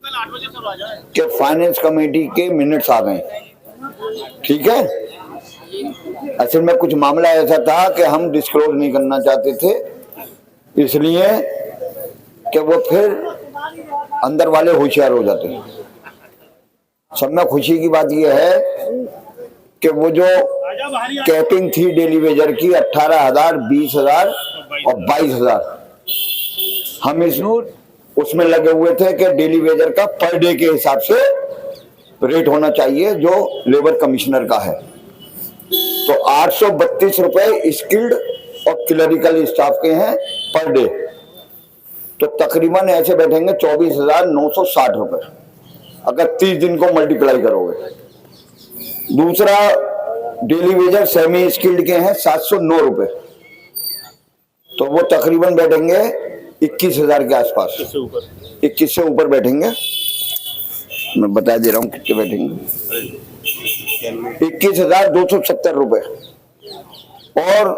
कि finance committee के minutes आ गए। ठीक है, असल में कुछ मामला ऐसा था कि हम डिस्क्लोज नहीं करना चाहते थे, इसलिए कि वो फिर अंदर वाले होशियार हो जाते हैं। सब में खुशी की बात यह है कि वो जो कैपिंग थी डेली वेजर की 18,000, 20,000 और 22,000, हम उसमें लगे हुए थे कि डेली वेजर का पर डे के हिसाब से रेट होना चाहिए जो लेबर कमिश्नर का है। तो 832 रुपए स्किल्ड और क्लरिकल स्टाफ के हैं पर डे, तो तकरीबन ऐसे बैठेंगे 24,960 रुपए अगर 30 दिन को मल्टीप्लाई करोगे। दूसरा डेली वेजर सेमी स्किल्ड के हैं 709 रुपए, तो वो तकरीबन बैठेंगे 21,000 के आसपास, 21 से ऊपर बैठेंगे। मैं बता दे रहा हूँ कितने बैठेंगे, 21,270 रुपए। और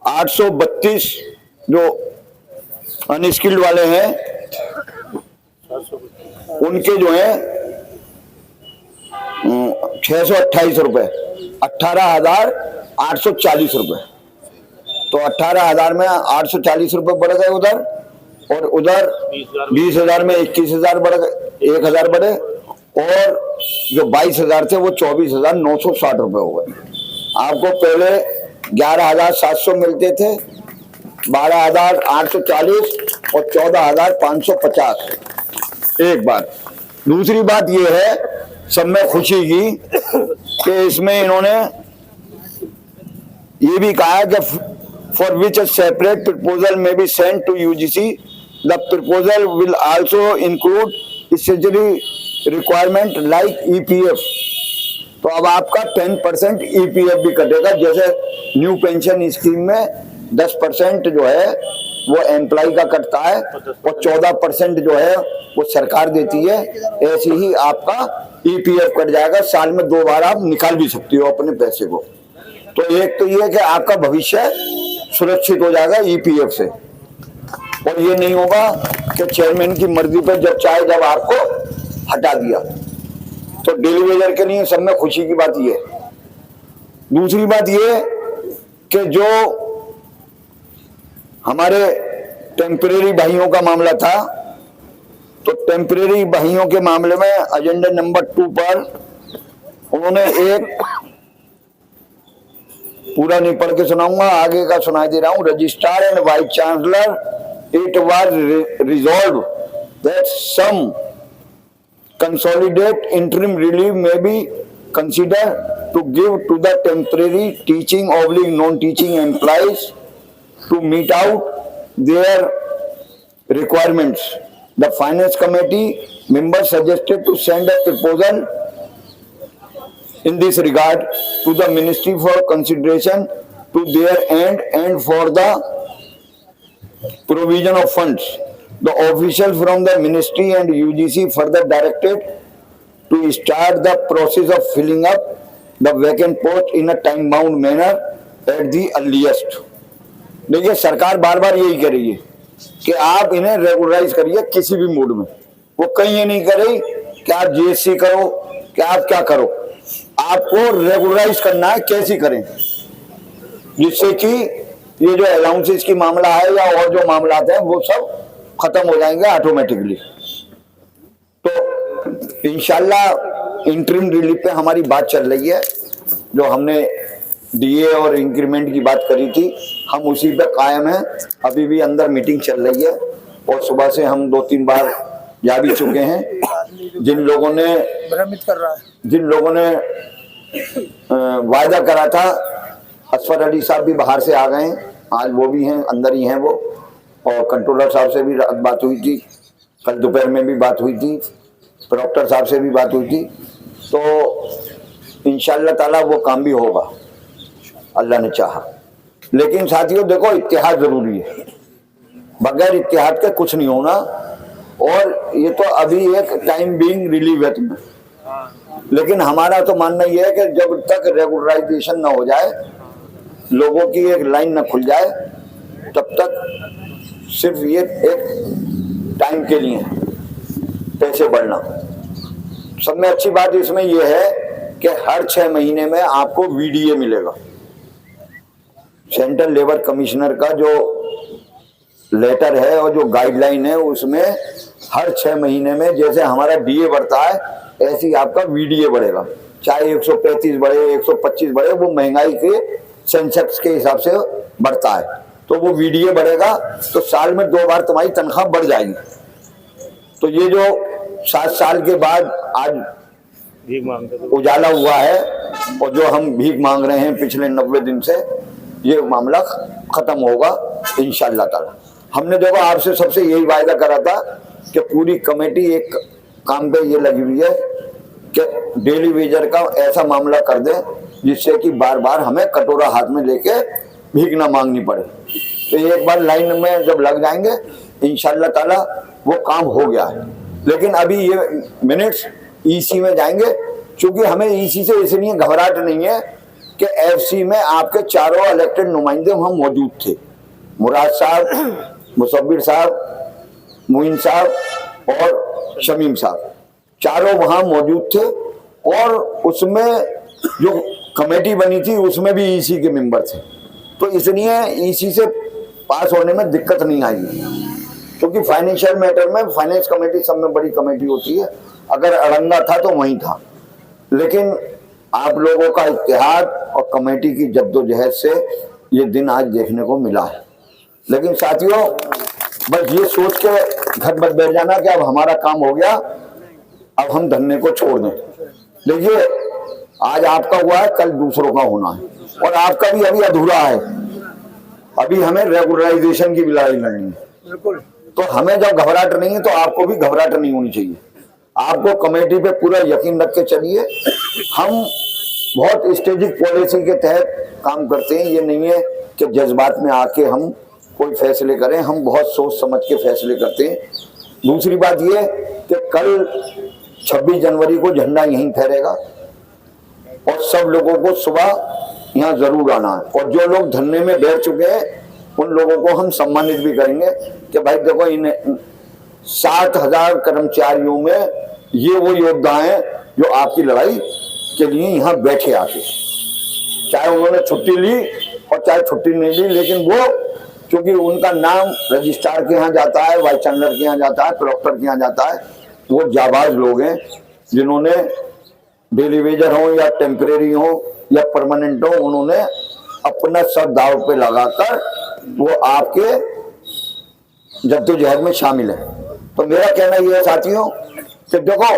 832 जो अनस्किल्ड वाले हैं उनके जो है 628 रुपए, 18,840 रुपए। तो 18,000 में 840 रुपए बढ़ गए उधर, और उधर 20,000 में 21,000 बढ़ गए, 1,000 बढ़े, और जो 22,000 थे वो 24,960 रुपए हो गए। आपको पहले 11,700 मिलते थे, 12,840 और 14,550 एक बार। दूसरी बात यह है सब में खुशी की कि इसमें इन्होंने ये भी कहा कि for which a separate proposal may be sent to UGC. The proposal will also include statutory requirement like EPF. तो अब आपका 10% EPF भी कटेगा, जैसे न्यू पेंशन स्कीम में 10% जो है वो एम्प्लॉय का कटता है और 14% जो है वो सरकार देती है, ऐसे ही आपका EPF कट जाएगा। साल में 2 बार आप निकाल भी सकती हो अपने पैसे को। तो एक तो ये कि आपका भविष्य सुरक्षित हो जाएगा EPF से, और ये नहीं होगा कि चेयरमैन की मर्जी पर जब चाहे जब आपको हटा दिया। तो डेली वेजर के लिए सब में खुशी की बात ये है। दूसरी बात ये कि जो हमारे टेम्परेरी भाइयों का मामला था, तो टेम्परेरी भाइयों के मामले में एजेंडा नंबर 2 पर उन्होंने एक पूरा नहीं पढ़ के सुनाऊंगा, आगे का सुनाई दे रहा हूं। Registrar and vice chancellor, it was resolve that some consolidate interim relief may be consider to give to the temporary teaching oblique non teaching employees to meet out their requirements. The finance committee member suggested to send a proposal in this regard to the ministry for consideration to their end and for the provision of funds. The official from the ministry and UGC further directed to start the process of filling up the vacant post in a time bound manner at the earliest. देखिए सरकार बार बार यही कह रही है कि आप इन्हें regularise करिए किसी भी मूड में। वो कहीं ये नहीं कर रही कि आप GSC करो, कि आप क्या करो, आपको रेगुलराइज करना है। कैसे करें, जिससे कि ये जो अलाउंसेस की मामला है या और जो मामला हैं वो सब खत्म हो जाएंगे ऑटोमेटिकली। तो इंशाल्लाह इंटरिम रिलीफ पे हमारी बात चल रही है, जो हमने DA और इंक्रीमेंट की बात करी थी, हम उसी पे कायम हैं। अभी भी अंदर मीटिंग चल रही है और सुबह से हम 2-3 बार जा भी चुके हैं। जिन लोगों ने भ्रमित कर रहा है, जिन लोगों ने वायदा करा था, असफर अली साहब भी बाहर से आ गए हैं, आज वो भी हैं, अंदर ही हैं वो। और कंट्रोलर साहब से भी बात हुई थी, कल दोपहर में भी बात हुई थी, प्रॉक्टर साहब से भी बात हुई थी। तो इंशाअल्लाह ताला वो काम भी होगा, अल्लाह ने चाहा। लेकिन साथियों देखो, इत्तेहाद जरूरी है, बगैर इत्तेहाद के कुछ नहीं होना। और ये तो अभी एक टाइम बीइंग रिलीव है तुम्हें, लेकिन हमारा तो मानना यह है कि जब तक रेगुलराइजेशन ना हो जाए, लोगों की एक लाइन ना खुल जाए, तब तक सिर्फ ये एक टाइम के लिए है। पैसे बढ़ना। सब में अच्छी बात इसमें यह है कि हर 6 महीने में आपको वीडीए मिलेगा। सेंट्रल लेबर कमिश्नर का जो लेटर है और जो गाइडलाइन है उसमें हर 6 महीने में जैसे हमारा डीए बढ़ता है ऐसे ही आपका वीडीए बढ़ेगा। चाहे 135 बढ़े 125 बढ़े, वो महंगाई के सेंसेक्स के हिसाब से बढ़ता है, तो वो वीडीए बढ़ेगा तो साल में 2 बार तुम्हारी तनख्वाह बढ़ जाएगी। तो ये जो 7 साल के बाद आज उजाला हुआ है और जो हम भीख मांग रहे हैं पिछले 90 दिन से, ये मामला खत्म होगा इंशाअल्लाह ताला। हमने देखो आपसे सबसे यही वायदा करा था कि पूरी कमेटी एक काम पे ये लगी हुई है कि डेली वेजर का ऐसा मामला कर दे जिससे कि बार बार हमें कटोरा हाथ में लेके भीख ना मांगनी पड़े। तो एक बार लाइन में जब लग जाएंगे इंशाअल्लाह ताला वो काम हो गया है। लेकिन अभी ये मिनट्स ईसी में जाएंगे, क्योंकि हमें ईसी से इसलिए घबराहट नहीं है कि एफसी में आपके चारों इलेक्टेड नुमाइंदे हम मौजूद थे। मुराद साहब, मुसब्बिर साहब, मुइन साहब और शमीम साहब, चारों वहां मौजूद थे और उसमें जो कमेटी बनी थी उसमें भी ईसी के मेंबर थे। तो इसलिए ईसी से पास होने में दिक्कत नहीं आएगी, क्योंकि फाइनेंशियल मैटर में फाइनेंस कमेटी सब में बड़ी कमेटी होती है। अगर अड़ंगा था तो वहीं था, लेकिन आप लोगों का इत्तेहाद और कमेटी की जद्दोजहद से ये दिन आज देखने को मिला है। लेकिन साथियों, बस ये सोच के घर मत बैठ जाना कि अब हमारा काम हो गया, अब हम धरने को छोड़ दें। देखिए, आज आपका हुआ है, कल दूसरों का होना है, और आपका भी अभी अधूरा है। अभी हमें रेगुलराइजेशन की लड़ाई लड़नी है। तो हमें जब घबराहट नहीं है तो आपको भी घबराहट नहीं होनी चाहिए। आपको कमेटी पे पूरा यकीन रख के चलिए। हम बहुत स्ट्रेटेजिक पॉलिसी के तहत काम करते हैं। ये नहीं है कि जज्बात में आके हम कोई फैसले करें, हम बहुत सोच समझ के फैसले करते हैं। दूसरी बात ये कि कल 26 जनवरी को झंडा यहीं फहरेगा और सब लोगों को सुबह यहाँ जरूर आना है। और जो लोग धरने में बैठ चुके हैं उन लोगों को हम सम्मानित भी करेंगे कि भाई देखो, इन 7,000 कर्मचारियों में ये वो योद्धा हैं जो आपकी लड़ाई के लिए यहाँ बैठे आके, चाहे उन्होंने छुट्टी ली और चाहे छुट्टी नहीं ली, लेकिन वो क्योंकि उनका नाम रजिस्ट्रार के यहाँ जाता है, वाइस चांसलर के यहाँ जाता है, कलेक्टर के यहाँ जाता है, वो जाबाज लोग हैं जिन्होंने डेली वेजर हो या टेम्परेरी हो या परमानेंट हो, उन्होंने अपना सब दाव पे लगाकर वो आपके जद्दोजहद में शामिल है। तो मेरा कहना यह है साथियों कि देखो,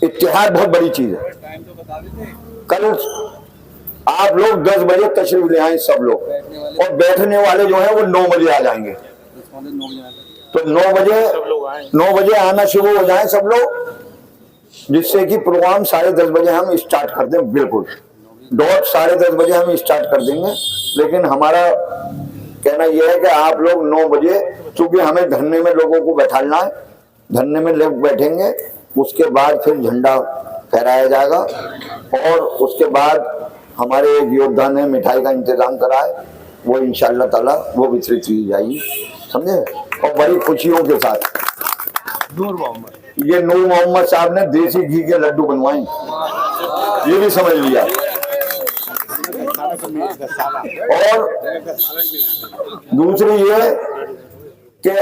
इत्तेहाद बहुत बड़ी चीज है। कल आप लोग 10 बजे तशरीफ ले आए सब लोग, और बैठने वाले जो हैं वो 9 बजे आ जाएंगे। तो 9 बजे आना शुरू हो जाए सब लोग, जिससे कि प्रोग्राम 10:30 बजे हम स्टार्ट कर दें। बिल्कुल डॉट 10:30 बजे हम स्टार्ट कर देंगे। लेकिन हमारा कहना यह है कि आप लोग 9 बजे, चूंकि हमें धरने में लोगों को बैठाना है, धरने में लोग बैठेंगे, उसके बाद फिर झंडा फहराया जाएगा। और उसके बाद हमारे एक योद्धा ने मिठाई का इंतजाम करा है, वो इंशाअल्लाह ताला वो वितरित की जाएगी, समझे, और बड़ी खुशियों के साथ। ये नूर मोहम्मद साहब ने देसी घी के लड्डू बनवाए, ये भी समझ लिया। और दूसरी ये कि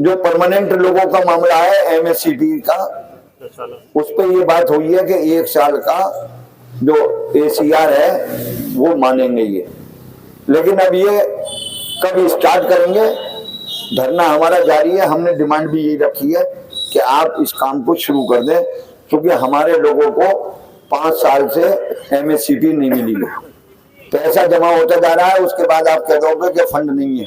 जो परमानेंट लोगों का मामला है एमएससीटी का, उस पर ये बात हुई है कि 1 साल का जो एसीआर है वो मानेंगे ये। लेकिन अब ये कब स्टार्ट करेंगे, धरना हमारा जारी है। हमने डिमांड भी यही रखी है कि आप इस काम को शुरू कर दें, क्योंकि हमारे लोगों को 5 साल से एमएससीटी नहीं मिली है। पैसा जमा होता जा रहा है, उसके बाद आप कह दोगे कि फंड नहीं है,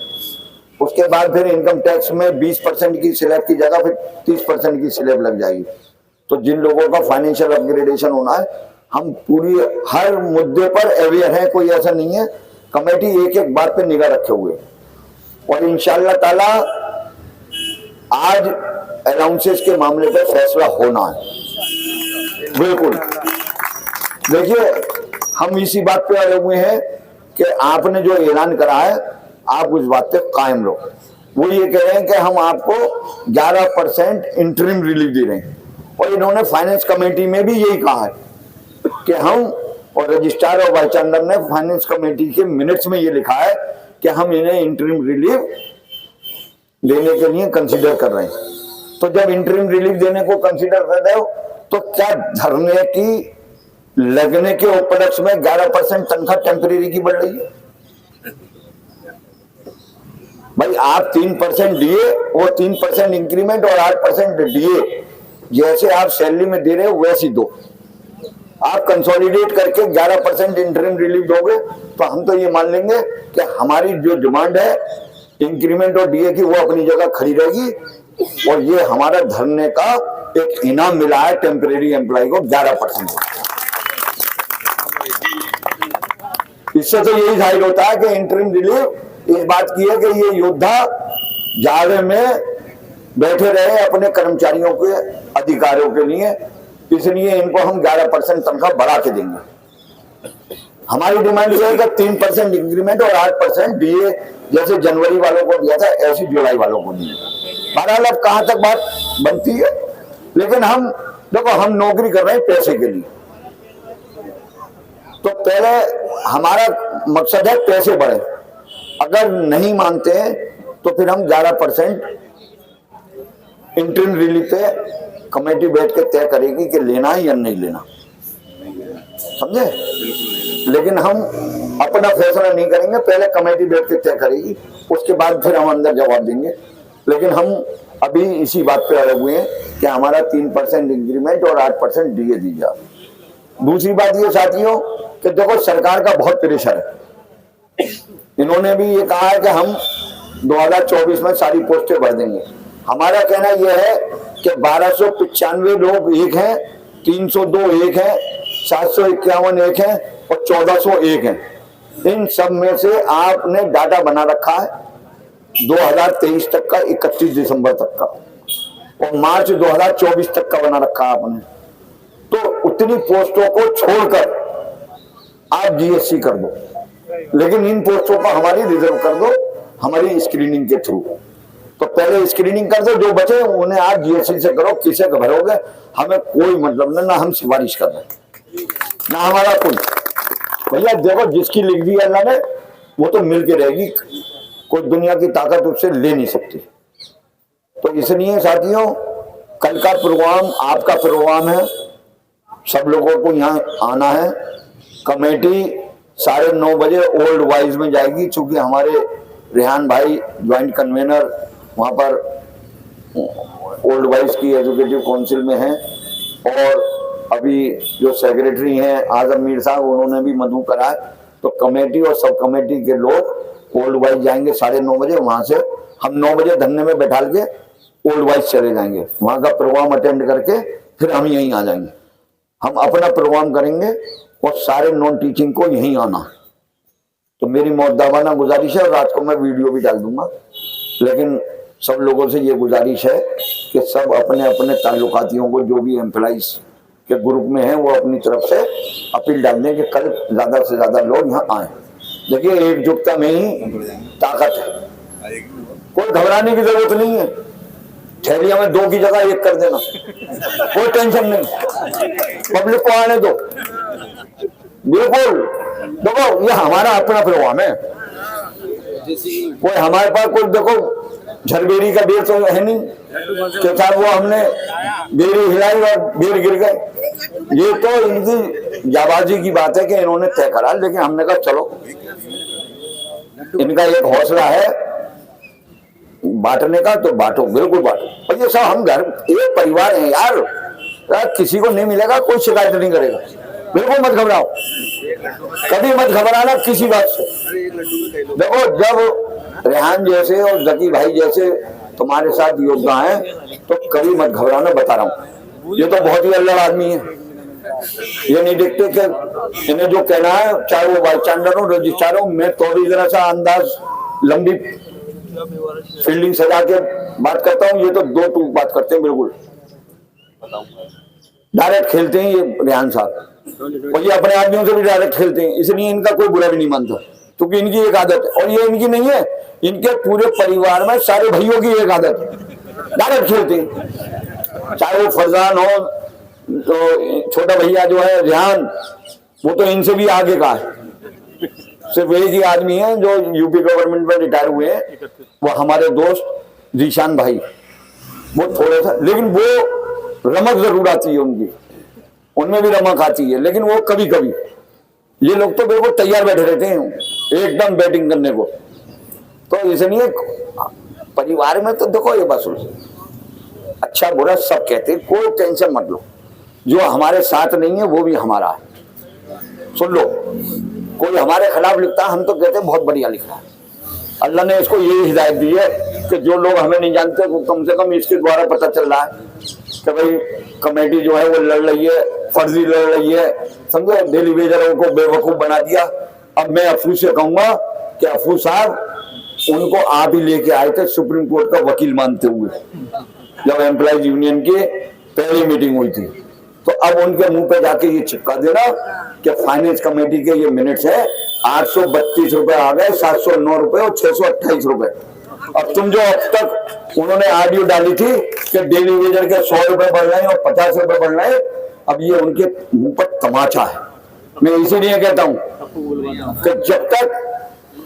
उसके बाद फिर इनकम टैक्स में 20% की स्लैब की जगह फिर 30% की स्लैब लग जाएगी। तो जिन लोगों का फाइनेंशियल अपग्रेडेशन होना है, हम पूरी हर मुद्दे पर अवेयर है, कोई ऐसा नहीं है। कमेटी एक एक बात पे निगाह रखे हुए, और इंशाअल्लाह ताला आज अलाउंसेस के मामले पर फैसला होना है। बिल्कुल, देखिए, हम इसी बात पे अड़े हुए हैं कि आपने जो ऐलान करा है आप उस बात पे कायम रहो। वो ये कह रहे हैं कि हम आपको 11% इंटरिम रिलीफ दे रहे हैं, और इन्होंने फाइनेंस कमेटी में भी यही कहा है कि हम, और रजिस्ट्रार और वाइस चांसलर ने फाइनेंस कमेटी के मिनट्स में ये लिखा है कि हम इन्हें इंटरिम रिलीफ देने के लिए कंसीडर कर रहे हैं। तो जब इंटरिम रिलीफ देने को कंसीडर कर रहे हो तो क्या धरने की लगने के उपलक्ष में 11% तनख्वाह टेम्परेरी की बढ़ रही है? भाई आप 3% डीए, वो 3% इंक्रीमेंट और 8% डीए जैसे आप सैलरी में दे रहे हो वैसी दो। आप कंसोलिडेट करके 11% इंटरिम रिलीफ दोगे तो हम तो ये मान लेंगे कि हमारी जो डिमांड है इंक्रीमेंट और डीए की वो अपनी जगह खड़ी रहेगी, और ये हमारा धरने का एक इनाम मिला है टेम्परेरी एम्प्लॉय को 11%। इससे तो यही जाहिर होता है कि इंटरिम रिलीफ इस बात की है कि ये योद्धा जाड़े में बैठे रहे अपने कर्मचारियों के अधिकारों के लिए, इसलिए इनको हम 11% तनख्वाह बढ़ा के देंगे। हमारी डिमांड ये है कि 3% इंक्रीमेंट और 8% डीए जैसे जनवरी वालों को दिया था ऐसी जुलाई वालों को दिया। बहरहाल अब कहां तक बात बनती है, लेकिन हम देखो हम नौकरी कर रहे हैं पैसे के लिए, तो पहले हमारा मकसद है पैसे बढ़े। अगर नहीं मानते हैं तो फिर हम 11% इंटरिम रिलीफ पे कमेटी बैठ के तय करेगी कि लेना है या नहीं लेना, समझे? लेकिन हम अपना फैसला नहीं करेंगे, पहले कमेटी बैठ के तय करेगी, उसके बाद फिर हम अंदर जवाब देंगे। लेकिन हम अभी इसी बात पे अड़े हुए हैं कि हमारा 3% इंक्रीमेंट और 8% डीए दी जाए। दूसरी बात ये साथियों कि देखो सरकार का बहुत प्रेशर है, इन्होंने भी ये कहा है कि हम 2024 में सारी पोस्टें भर देंगे। हमारा कहना यह है कि 1295 लोग एक हैं, 302 एक हैं, 751 एक हैं और 1401 हैं। इन सब में से आपने डाटा बना रखा है 2023 तक का, 31 दिसंबर तक का, और मार्च 2024 तक का बना रखा है आपने। तो उतनी पोस्टों को छोड़कर आप जीएससी कर दो, लेकिन इन पोस्टों को हमारी रिजर्व कर दो हमारी स्क्रीनिंग के थ्रू। तो पहले स्क्रीनिंग कर दो, जो बचे उन्हें आप जीएससी से करो, किसे भरोगे हमें कोई मतलब नहीं, ना हम सिफारिश कर रहे ना हमारा कुछ। भैया देखो जिसकी लिख दी अल्लाह ने वो तो मिलके रहेगी, कोई दुनिया की ताकत उससे ले नहीं सकती। तो इसलिए साथियों कल का प्रोग्राम आपका प्रोग्राम है, सब लोगों को यहाँ आना है। कमेटी 9:30 बजे ओल्ड वाइज में जाएगी, चूंकि हमारे रेहान भाई ज्वाइंट कन्वेनर वहां पर ओल्ड वाइज की एजुकेटिव काउंसिल में हैं, और अभी जो सेक्रेटरी हैं आजम मीर साहब उन्होंने भी मधु करा है। तो कमेटी और सब कमेटी के लोग ओल्ड वाइज जाएंगे 9:30 बजे, वहां से हम 9 बजे धरने में बैठा के ओल्ड वाइज चले जाएंगे, वहां का प्रोग्राम अटेंड करके फिर हम यहीं आ जाएंगे। हम अपना प्रोग्राम करेंगे और सारे नॉन टीचिंग को यहीं आना। तो मेरी मौदाबाना गुजारिश है, और रात को मैं वीडियो भी डाल दूंगा, लेकिन सब लोगों से ये गुजारिश है कि सब अपने अपने ताल्लुकातियों को जो भी एम्प्लॉइज के ग्रुप में है वो अपनी तरफ से अपील डाल दें कि कल ज्यादा से ज्यादा लोग यहाँ आए। देखिए एकजुटता में ही ताकत है, कोई घबराने की जरूरत नहीं है। थैलिया में 2 की जगह 1 कर देना, कोई टेंशन नहीं, पब्लिक को आने दो। बिल्कुल देखो ये हमारा अपना प्रोग्राम है, कोई हमारे पास कोई देखो झरबेरी का बेर तो है नहीं कि साहब वो हमने बेरी हिलाई और बेर गिर गए। ये तो इनकी जाबाजी की बात है कि इन्होंने तय करा, लेकिन हमने कहा चलो इनका एक हौसला है बांटने का तो बांटो, बिल्कुल बांटो। और ये सब हम घर एक परिवार है यार, किसी को नहीं मिलेगा, कोई शिकायत नहीं करेगा। बिल्कुल मत घबराओ, कभी मत घबराना किसी बात से। देखो जब रेहान जैसे और जकी भाई जैसे तुम्हारे साथ योद्धा हैं तो कभी मत घबराना, बता रहा हूँ। ये तो बहुत ही अल्लाह आदमी है, ये नहीं देखते कि इन्हें जो कहना है चाहे वो वाइस चांसलर हो रजिस्ट्रार हो, मैं तो भी जरा सा अंदाज लंबी फील्डिंग सजा के बात करता हूँ, ये तो 2 टूक बात करते हैं, बिल्कुल डायरेक्ट खेलते हैं ये रेहान साहब, और ये अपने आदमियों से भी डायरेक्ट खेलते हैं, इसलिए इनका कोई बुरा भी नहीं मानता। क्योंकि इनकी एक आदत है, और ये इनकी नहीं है, इनके पूरे परिवार में सारे भाइयों की एक आदत है, डायरेक्ट खेलते हैं। चाहे वो फरजान हो, तो छोटा भैया जो है रेहान, वो तो इनसे भी आगे का है। सिर्फ एक ही आदमी है जो यूपी गवर्नमेंट में रिटायर हुए हैं, वो हमारे दोस्त जीशान भाई, वो थोड़ा सा, लेकिन वो रमक जरूर आती है उनकी, उनमें भी रमक आती है, लेकिन वो कभी कभी। ये लोग तो बिल्कुल तैयार बैठे रहते हैं एकदम बैटिंग करने को। तो इसलिए परिवार में तो देखो ये बस अच्छा बुरा सब कहते हैं, कोई टेंशन मत लो। जो हमारे साथ नहीं है वो भी हमारा है। सुन लो, कोई हमारे खिलाफ लिखता है, हम तो कहते हैं बहुत बढ़िया लिख रहा है। अल्लाह ने इसको ये हिदायत दी है कि जो लोग हमें नहीं जानते वो कम से कम इसके द्वारा पता चल रहा है कि भाई कमेटी जो है वो लड़ रही है, फर्जी लड़ रही है, समझो। डेली वेजरों को बेवकूफ बना दिया। अब मैं अफू से कहूंगा कि अफू साहब, उनको आप ही लेके आए थे सुप्रीम कोर्ट का वकील मानते हुए, जब एम्प्लॉयज यूनियन की पहली मीटिंग हुई थी। तो अब उनके मुंह पे जाके ये चिपका देना कि फाइनेंस कमेटी के ये मिनट्स है, 832 रुपए आ गए, 709 रुपए और 628 रुपए। अब तुम जो अब तक उन्होंने ऑडियो डाली थी कि डेली वेजर के 100 रुपए बढ़ रहे हैं और 50 रुपए बढ़ रहे हैं, अब ये उनके मुंह पर तमाचा है। मैं इसीलिए कहता हूं कि जब तक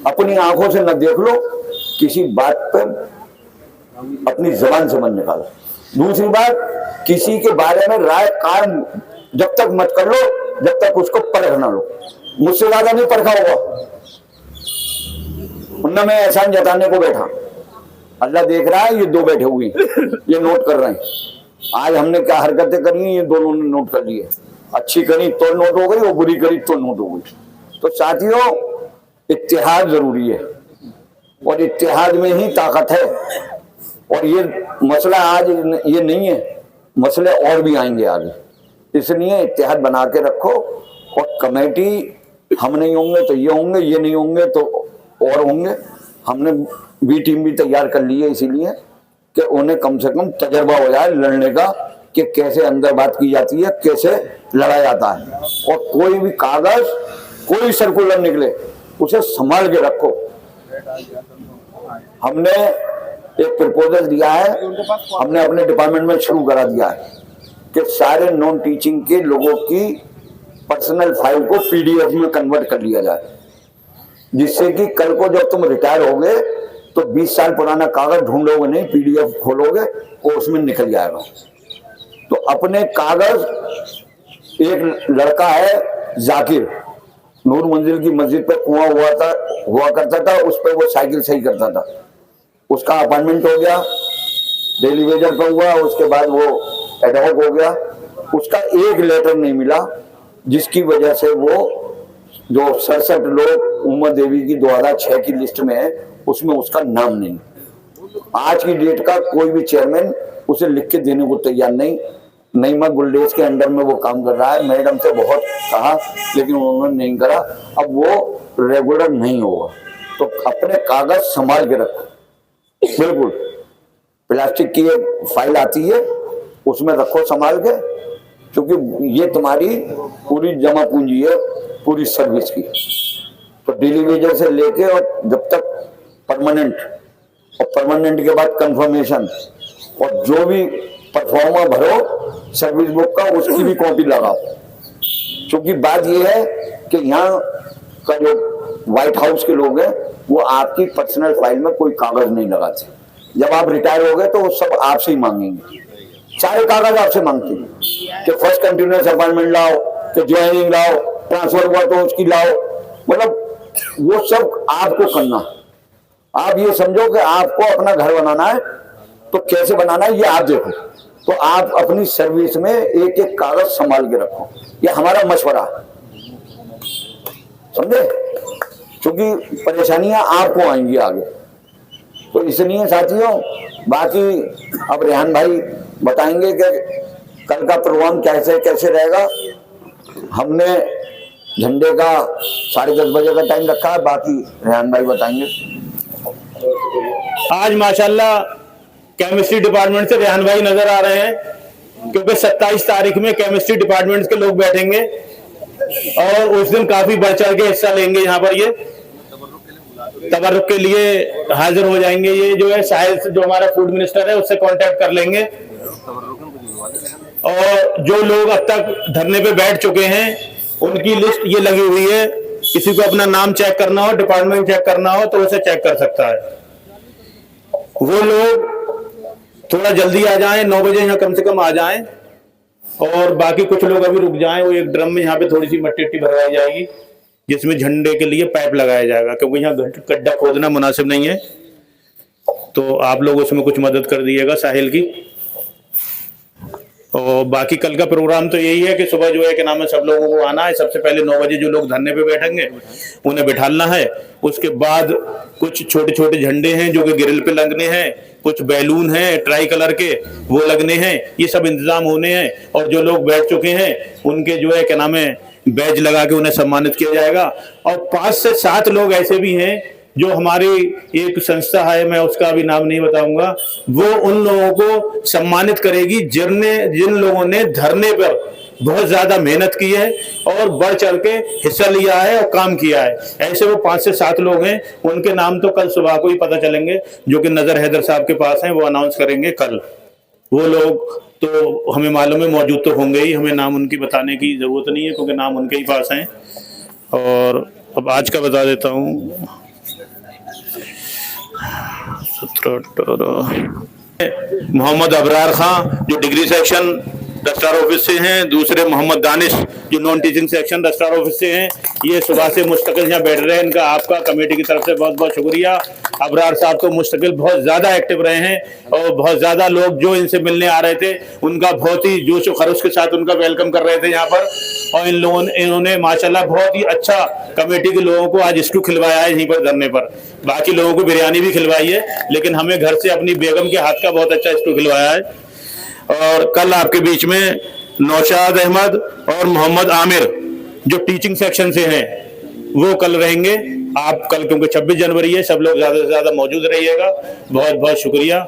अपनी आंखों से न देख लो, किसी बात पर अपनी जबान से मन निकालो। दूसरी बात, किसी के बारे में राय कायम जब तक मत कर लो जब तक उसको परख ना लो। मुझसे ज्यादा नहीं परखा होगा, उनने मैं एहसान जताने को बैठा, अल्लाह देख रहा है, ये दो बैठे हुए ये नोट कर रहे हैं। आज हमने क्या हरकतें करी ये दोनों ने नोट कर लिए। अच्छी करी तो नोट हो गई, और बुरी करी तो नोट हो गई। तो साथियों, इत्तेहाद जरूरी है, और इत्तेहाद में ही ताकत है। और ये मसला आज ये नहीं है, मसले और भी आएंगे आगे। इसलिए इत्तेहाद बना के रखो। और कमेटी, हम नहीं होंगे तो ये होंगे, ये नहीं होंगे तो और होंगे। हमने बी टीम भी तैयार कर ली है, इसीलिए कि उन्हें कम से कम तजर्बा हो जाए लड़ने का, कि कैसे अंदर बात की जाती है, कैसे लड़ा जाता है। और कोई भी कागज, कोई सर्कुलर निकले, उसे संभाल के रखो। हमने एक प्रपोजल दिया है, हमने अपने डिपार्टमेंट में शुरू करा दिया है कि सारे नॉन टीचिंग के लोगों की पर्सनल फाइल को पीडीएफ में कन्वर्ट कर लिया जाए, जिससे कि कल को जब तुम रिटायर होगे तो 20 साल पुराना कागज ढूंढोगे नहीं, पीडीएफ खोलोगे और उसमें निकल जाएगा। तो अपने कागज, एक लड़का है जाकिर, नूर मंजिल की मस्जिद पे कुआं हुआ करता था, उस पर वो साइकिल सही करता था। उसका अपॉइंटमेंट हो गया, डेली वेजर पे हुआ, उसके बाद वो एडहॉक हो गया। उसका एक लेटर नहीं मिला, जिसकी वजह से वो जो 67 लोग उमा देवी की 2006 की लिस्ट में है, उसमें उसका नाम नहीं। आज की डेट का कोई भी चेयरमैन उसे लिख के देने को तैयार नहीं। नईमा गुलडेज के अंडर में वो काम कर रहा है, मैडम से बहुत कहा लेकिन उन्होंने नहीं करा। अब वो रेगुलर नहीं होगा। तो अपने कागज संभाल के रखो, बिल्कुल। प्लास्टिक की एक फाइल आती है, उसमें रखो संभाल के, क्योंकि ये तुम्हारी पूरी जमा पूंजी है पूरी सर्विस की। तो डेली वेजर से लेके और जब तक परमानेंट, और परमानेंट के बाद कंफर्मेशन, और जो भी परफॉर्मा भरो सर्विस बुक का, उसकी भी कॉपी लगाओ। क्योंकि बात ये है कि यहाँ का जो व्हाइट हाउस के लोग हैं वो आपकी पर्सनल फाइल में कोई कागज नहीं लगाते। जब आप रिटायर हो गए तो वो सब आपसे ही मांगेंगे, सारे कागज आपसे मांगते हैं कि फर्स्ट कंटिन्यूअस अपॉइंटमेंट लाओ, कि ज्वाइनिंग लाओ, ट्रांसफर हुआ तो उसकी लाओ। मतलब वो सब आपको करना। आप ये समझो कि आपको अपना घर बनाना है, तो कैसे बनाना है ये आप देखो। तो आप अपनी सर्विस में एक एक कागज संभाल के रखो, ये हमारा मशवरा है, समझे? क्योंकि परेशानियां आपको आएंगी आगे। तो इसलिए साथियों, बाकी अब रेहान भाई बताएंगे कि कल का प्रोग्राम कैसे कैसे रहेगा। हमने झंडे का 10:30 बजे का टाइम रखा है, बाकी रेहान भाई बताएंगे। आज माशाल्लाह केमिस्ट्री डिपार्टमेंट से रेहान भाई नजर आ रहे हैं, क्योंकि 27 तारीख में केमिस्ट्री डिपार्टमेंट के लोग बैठेंगे और उस दिन काफी बढ़ चढ़ के हिस्सा लेंगे यहाँ पर। ये तबर्रुक के लिए हाजिर हो जाएंगे। ये जो है साहिल जो हमारा फूड मिनिस्टर है उससे कांटेक्ट कर लेंगे। और जो लोग अब तक धरने पे बैठ चुके हैं उनकी लिस्ट ये लगी हुई है, किसी को अपना नाम चेक करना हो, डिपार्टमेंट चेक करना हो तो उसे चेक कर सकता है। वो लोग थोड़ा जल्दी आ जाएं, 9 बजे यहाँ कम से कम आ जाएं, और बाकी कुछ लोग अभी रुक जाएं। वो एक ड्रम में यहाँ पे थोड़ी सी मट्टी भरवाई जाएगी जिसमें झंडे के लिए पाइप लगाया जाएगा, क्योंकि यहाँ गड्ढा खोदना मुनासिब नहीं है। तो आप लोग उसमें कुछ मदद कर दीजिएगा साहिल की। और बाकी कल का प्रोग्राम तो यही है कि सुबह जो है कि नाम है सब लोगों को आना है। सबसे पहले 9 बजे जो लोग धरने पे बैठेंगे उन्हें बिठाना है। उसके बाद कुछ छोटे छोटे झंडे हैं जो कि ग्रिल पे लगने हैं, कुछ बैलून हैं ट्राई कलर के वो लगने हैं, ये सब इंतजाम होने हैं। और जो लोग बैठ चुके हैं उनके जो है क्या नाम है बैज लगा के उन्हें सम्मानित किया जाएगा। और 5 से 7 लोग ऐसे भी हैं जो हमारी एक संस्था है, मैं उसका भी नाम नहीं बताऊंगा, वो उन लोगों को सम्मानित करेगी जिन लोगों ने धरने पर बहुत ज्यादा मेहनत की है और बढ़ चढ़ के हिस्सा लिया है और काम किया है। ऐसे वो 5 से 7 लोग हैं, उनके नाम तो कल सुबह को ही पता चलेंगे, जो कि नजर हैदर साहब के पास हैं, वो अनाउंस करेंगे कल। वो लोग तो हमें मालूम है मौजूद तो होंगे ही, हमें नाम उनकी बताने की जरूरत नहीं है क्योंकि नाम उनके ही पास हैं। और अब आज का बता देता हूँ, 17 मोहम्मद अबरार खां जो डिग्री सेक्शन रजिस्ट्रार ऑफिस से हैं, दूसरे मोहम्मद दानिश जो non teaching section registrar office से हैं। ये सुबह से मुस्तकिल यहाँ बैठ रहे हैं, इनका आपका कमेटी की तरफ से बहुत बहुत शुक्रिया। अबरार साहब तो मुस्तकिल बहुत ज्यादा एक्टिव रहे हैं और बहुत ज्यादा लोग जो इनसे मिलने आ रहे थे उनका बहुत ही जोश और खरोश के साथ उनका वेलकम कर रहे थे यहाँ पर। और इन्होंने माशाल्लाह बहुत ही अच्छा कमेटी के लोगों को आज स्टू खिलवाया है यहीं पर धरने पर। बाकी लोगों को बिरयानी भी खिलवाई है, लेकिन हमें घर से अपनी बेगम के हाथ का बहुत अच्छा स्टू खिलवाया है। और कल आपके बीच में नौशाद अहमद और मोहम्मद आमिर जो टीचिंग सेक्शन से हैं वो कल रहेंगे। आप कल, क्योंकि 26 जनवरी है, सब लोग ज्यादा से ज्यादा मौजूद रहिएगा। बहुत बहुत शुक्रिया।